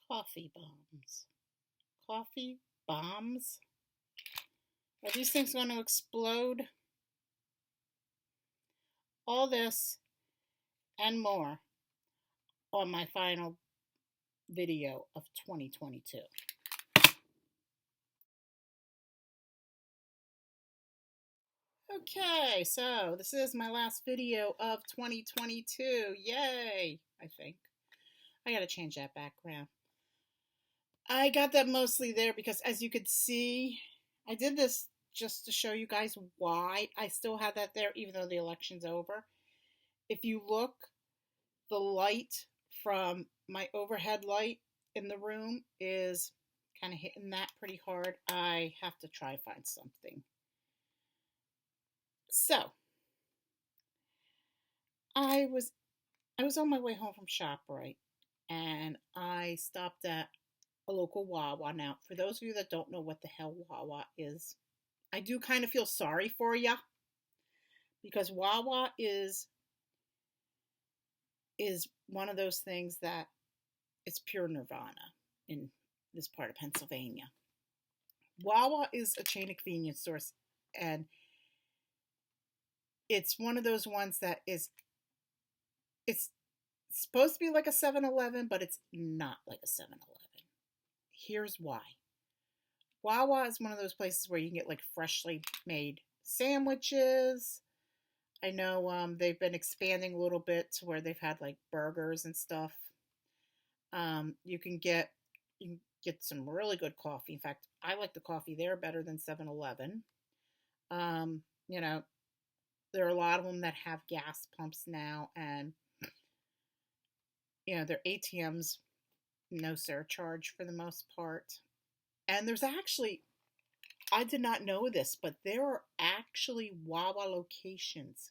Coffee bombs. Coffee bombs? Are these things going to explode? All this and more on my final video of 2022. Okay, so this is my last video of 2022. Yay, I think. I gotta change that background. I got that mostly there because, as you could see, I did this just to show you guys why I still have that there even though the election's over. If you look, the light from my overhead light in the room is kind of hitting that pretty hard. I have to try to find something. So, I was on my way home from ShopRite, and I stopped at a local Wawa. Now, for those of you that don't know what the hell Wawa is, I do kind of feel sorry for ya, because Wawa is one of those things that it's pure nirvana in this part of Pennsylvania. Wawa is a chain of convenience stores, and it's one of those ones that it's supposed to be like a 7-Eleven, but it's not like a 7-Eleven. Here's why. Wawa is one of those places where you can get like freshly made sandwiches. I know they've been expanding a little bit to where they've had like burgers and stuff. You can get some really good coffee. In fact, I like the coffee there better than 7-Eleven. You know, there are a lot of them that have gas pumps now, and their ATMs, no surcharge for the most part. And there's actually, I did not know this, but there are actually Wawa locations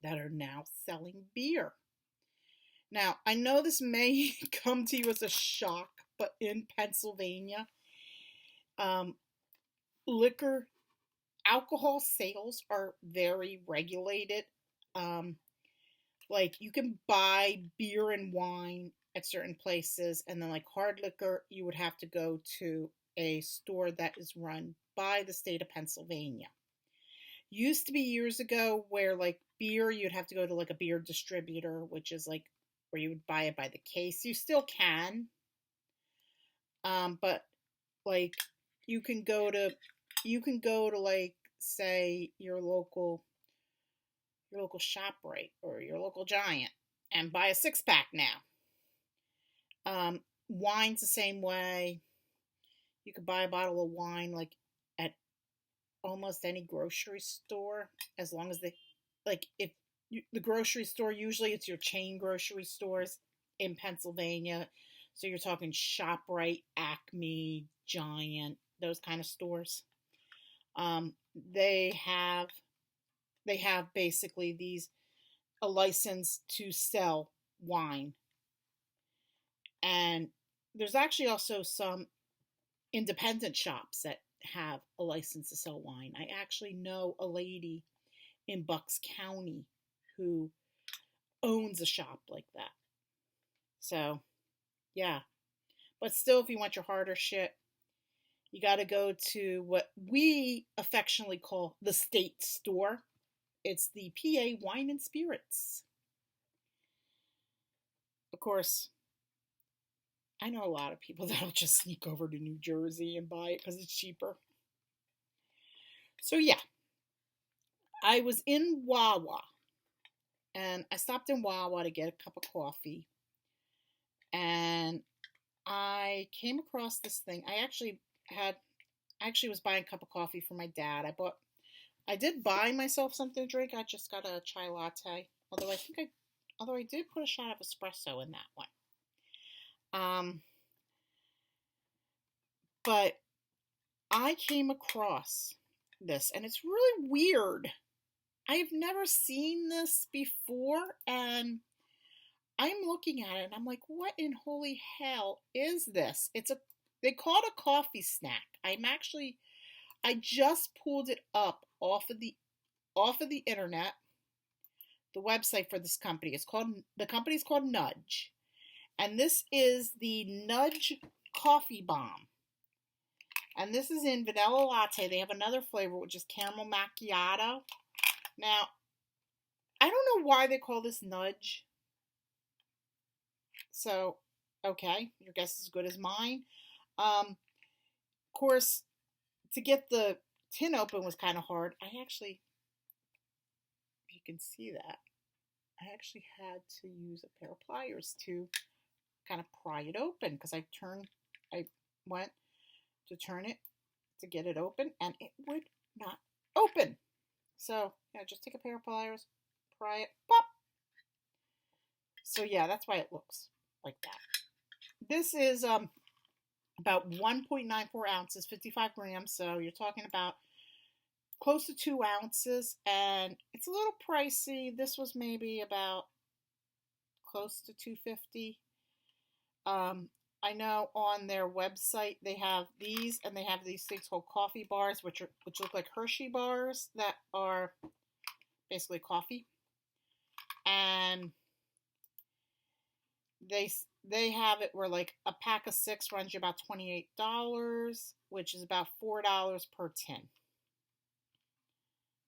that are now selling beer. Now, I know this may come to you as a shock, but in Pennsylvania, alcohol sales are very regulated. Like, you can buy beer and wine at certain places, and then like hard liquor, you would have to go to a store that is run by the state of Pennsylvania. Used to be years ago where like beer, you'd have to go to like a beer distributor, which is like where you would buy it by the case. You still can, but like you can go to like, say, your local ShopRite or your local Giant and buy a 6-pack now. Wine's the same way. You could buy a bottle of wine like at almost any grocery store, as long as the grocery store, usually it's your chain grocery stores in Pennsylvania. So you're talking ShopRite, Acme, Giant, those kind of stores. They have basically a license to sell wine. And there's actually also some independent shops that have a license to sell wine. I actually know a lady in Bucks County who owns a shop like that. So, yeah. But still, if you want your harder shit, you got to go to what we affectionately call the state store. It's the PA Wine and Spirits. Of course, I know a lot of people that'll just sneak over to New Jersey and buy it because it's cheaper. So yeah, I was in Wawa, and I stopped in Wawa to get a cup of coffee, and I came across this thing. I actually was buying a cup of coffee for my dad. I did buy myself something to drink. I just got a chai latte, although I did put a shot of espresso in that one. But I came across this, and it's really weird. I've never seen this before, and I'm looking at it, and I'm like, what in holy hell is this? They call it a coffee snack. I just pulled it up off of the internet, the website for this company. The company's called Nudge. And this is the Nudge Coffee Bomb. And this is in vanilla latte. They have another flavor, which is caramel macchiato. Now, I don't know why they call this Nudge. So, okay, your guess is as good as mine. Of course, to get the tin open was kind of hard. I actually, if you can see that, I actually had to use a pair of pliers to kind of pry it open because I went to turn it to get it open and it would not open. So, yeah, just take a pair of pliers, pry it, pop. So, yeah, that's why it looks like that. This is about 1.94 ounces, 55 grams. So, you're talking about close to 2 ounces, and it's a little pricey. This was maybe about close to $2.50. I know on their website they have these, and they have these things called coffee bars, which look like Hershey bars that are basically coffee, and they have it where like a pack of 6 runs you about $28, which is about $4 per tin.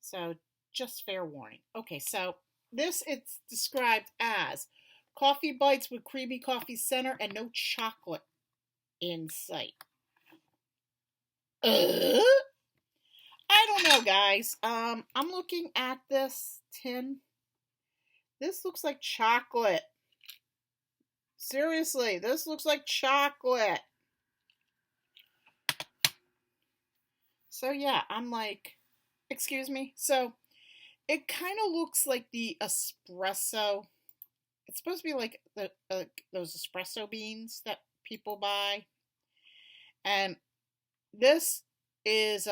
So just fair warning. Okay, so this it's described as coffee bites with creamy coffee center and no chocolate in sight. I don't know, guys. I'm looking at this tin. This looks like chocolate. Seriously, this looks like chocolate. So yeah, I'm like, excuse me. So it kind of looks like the espresso. It's supposed to be like those espresso beans that people buy. And this is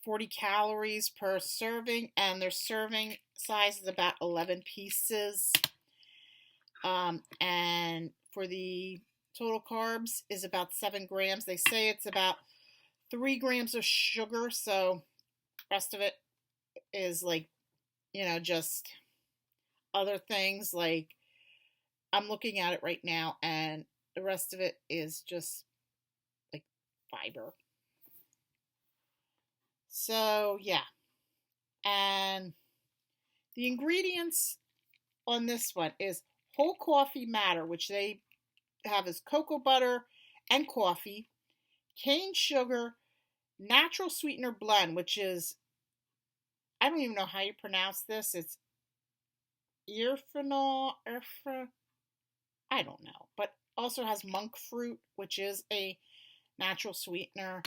40 calories per serving, and their serving size is about 11 pieces. And for the total carbs is about 7 grams. They say it's about 3 grams of sugar, so the rest of it is like, just other things. Like, I'm looking at it right now, and the rest of it is just like fiber. So, yeah. And the ingredients on this one is whole coffee matter, which they have as cocoa butter and coffee, cane sugar, natural sweetener blend, which is, I don't even know how you pronounce this. It's earphenol, I don't know, but also has monk fruit, which is a natural sweetener,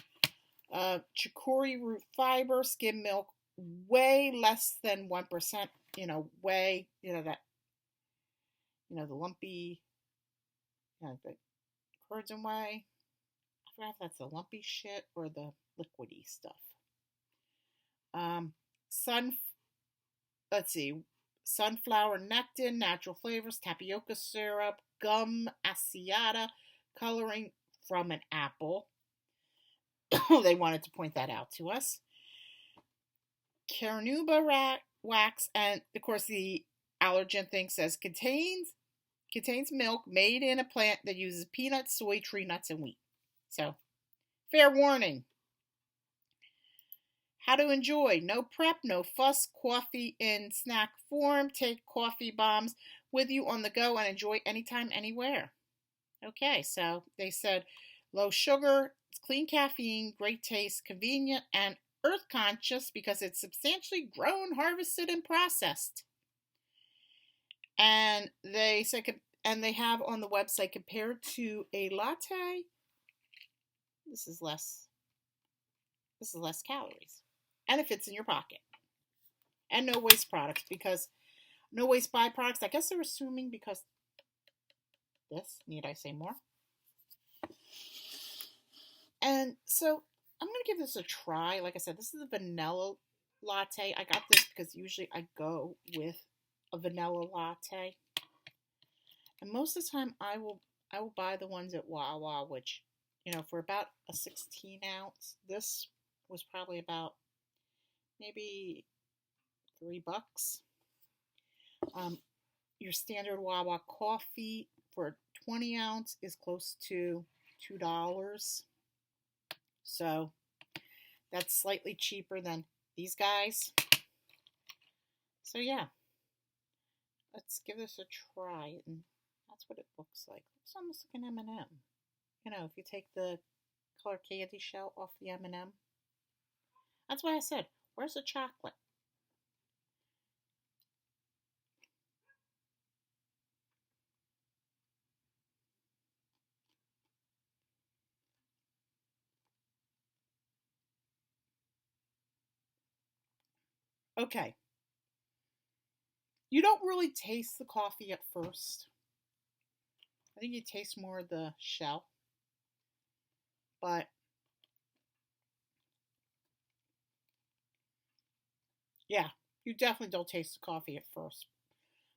chicory root fiber, skim milk, way less than 1%, whey, that, the lumpy, the curds and whey. I forgot if that's the lumpy shit or the liquidy stuff. Let's see, sunflower nectar, natural flavors, tapioca syrup, gum asiata, coloring from an apple. They wanted to point that out to us. Carnauba wax, and of course the allergen thing says contains milk made in a plant that uses peanuts, soy, tree nuts, and wheat. So, fair warning. How to enjoy. No prep, no fuss. Coffee in snack form. Take coffee bombs with you on the go and enjoy anytime, anywhere. Okay, so they said low sugar, it's clean caffeine, great taste, convenient, and earth conscious because it's substantially grown, harvested, and processed. And they said, and they have on the website compared to a latte, this is less calories, and it fits in your pocket. And no waste products, because no waste byproducts. I guess they're assuming because this, need I say more? And so I'm going to give this a try. Like I said, this is a vanilla latte. I got this because usually I go with a vanilla latte. And most of the time I will buy the ones at Wawa, which, for about a 16 ounce, this was probably about maybe $3. Your standard Wawa coffee for 20 ounce is close to $2. So that's slightly cheaper than these guys. So yeah, let's give this a try. And that's what it looks like. It's almost like an M&M. You know, if you take the colored candy shell off the M&M. That's why I said, where's the chocolate? Okay. You don't really taste the coffee at first. I think you taste more of the shell. But yeah, you definitely don't taste the coffee at first.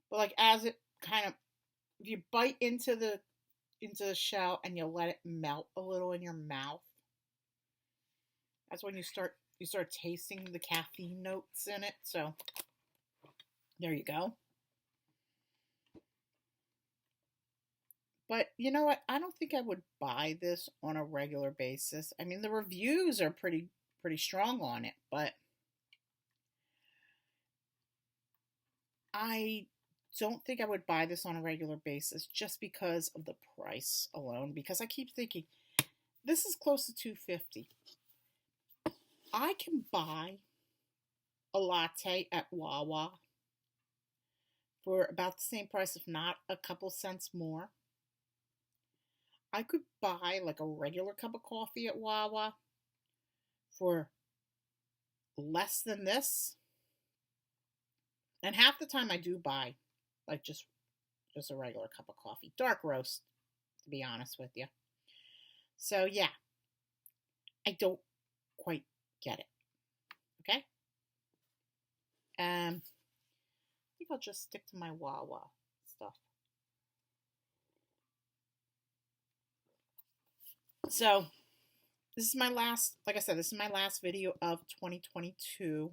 But like as it kind of, if you bite into the shell and you let it melt a little in your mouth, that's when you start tasting the caffeine notes in it. So there you go. But you know what? I don't think I would buy this on a regular basis. I mean, the reviews are pretty strong on it, but I don't think I would buy this on a regular basis just because of the price alone. Because I keep thinking, this is close to $2.50. I can buy a latte at Wawa for about the same price, if not a couple cents more. I could buy like a regular cup of coffee at Wawa for less than this. And half the time I do buy like just a regular cup of coffee. Dark roast, to be honest with you. So yeah, I don't quite get it. Okay? I think I'll just stick to my Wawa stuff. So this is my last, like I said, this is my last video of 2022.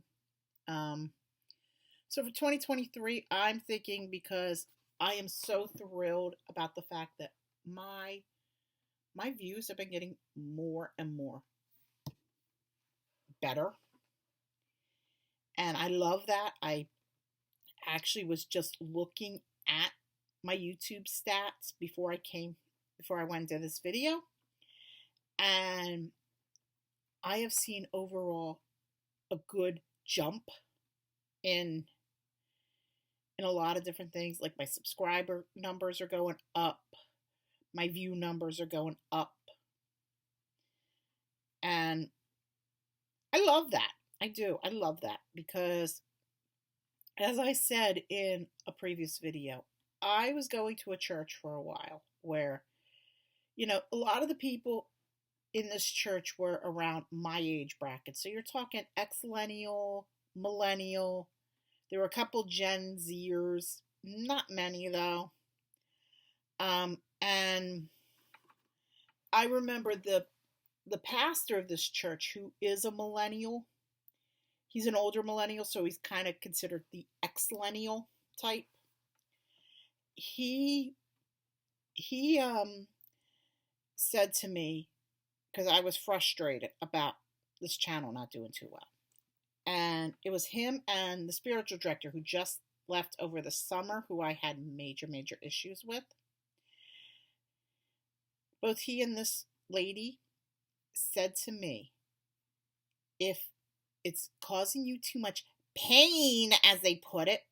So for 2023, I'm thinking, because I am so thrilled about the fact that my views have been getting more and more better. And I love that. I actually was just looking at my YouTube stats before I went into this video. And I have seen overall a good jump in a lot of different things. Like my subscriber numbers are going up. My view numbers are going up. And I love that. I do. I love that because, as I said in a previous video, I was going to a church for a while where, you know, a lot of the people in this church were around my age bracket. So you're talking ex-millennial, millennial. There were a couple Gen Zers, not many though. And I remember the pastor of this church, who is a millennial. He's an older millennial, so he's kind of considered the ex-millennial type. He said to me, because I was frustrated about this channel not doing too well. And it was him and the spiritual director, who just left over the summer, who I had major issues with. Both he and this lady said to me, if it's causing you too much pain, as they put it,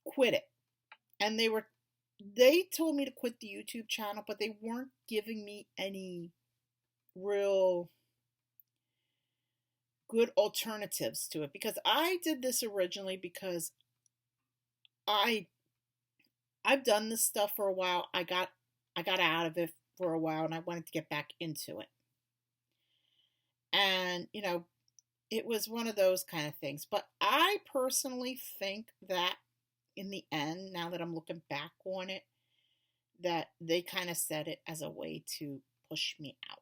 quit it. And they told me to quit the YouTube channel, but they weren't giving me any real good alternatives to it, because I did this originally because I've done this stuff for a while. I got out of it for a while and I wanted to get back into it. And, you know, it was one of those kind of things. But I personally think that in the end, now that I'm looking back on it, that they kind of said it as a way to push me out.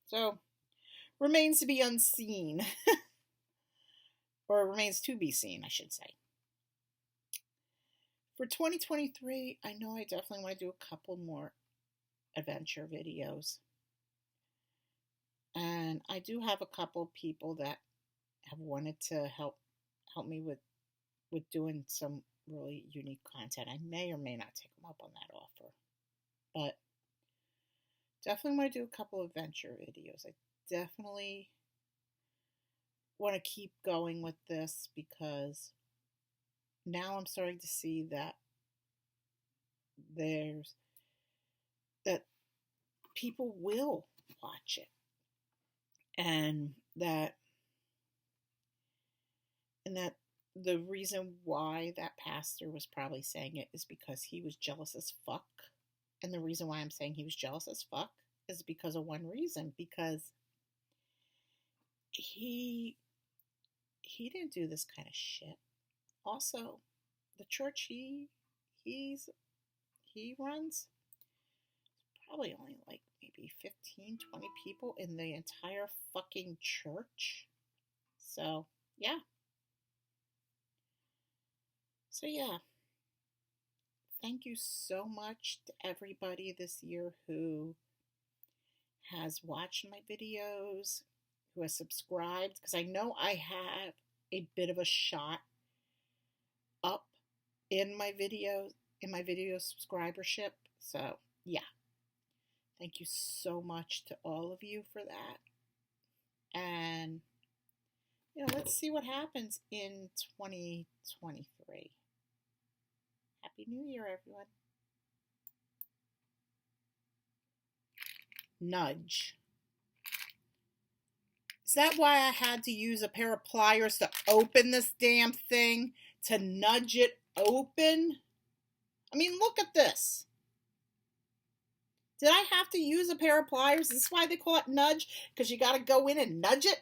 So, remains to be unseen. Or remains to be seen, I should say. For 2023, I know I definitely want to do a couple more adventure videos. And I do have a couple people that have wanted to help me with doing some really unique content. I may or may not take them up on that offer. But definitely want to do a couple of adventure videos. I definitely want to keep going with this because now I'm starting to see that that people will watch it, and that the reason why that pastor was probably saying it is because he was jealous as fuck. And the reason why I'm saying he was jealous as fuck is because of one reason, because he didn't do this kind of shit. Also, the church he runs, probably only like maybe 15, 20 people in the entire fucking church. So, yeah. Thank you so much to everybody this year who has watched my videos, who has subscribed, because I know I have a bit of a shot up in my video subscribership. So, yeah. Thank you so much to all of you for that. And let's see what happens in 2023. Happy New Year, everyone. Nudge. Is that why I had to use a pair of pliers to open this damn thing? To nudge it open? I mean, look at this. Did I have to use a pair of pliers? Is this why they call it nudge? Because you got to go in and nudge it?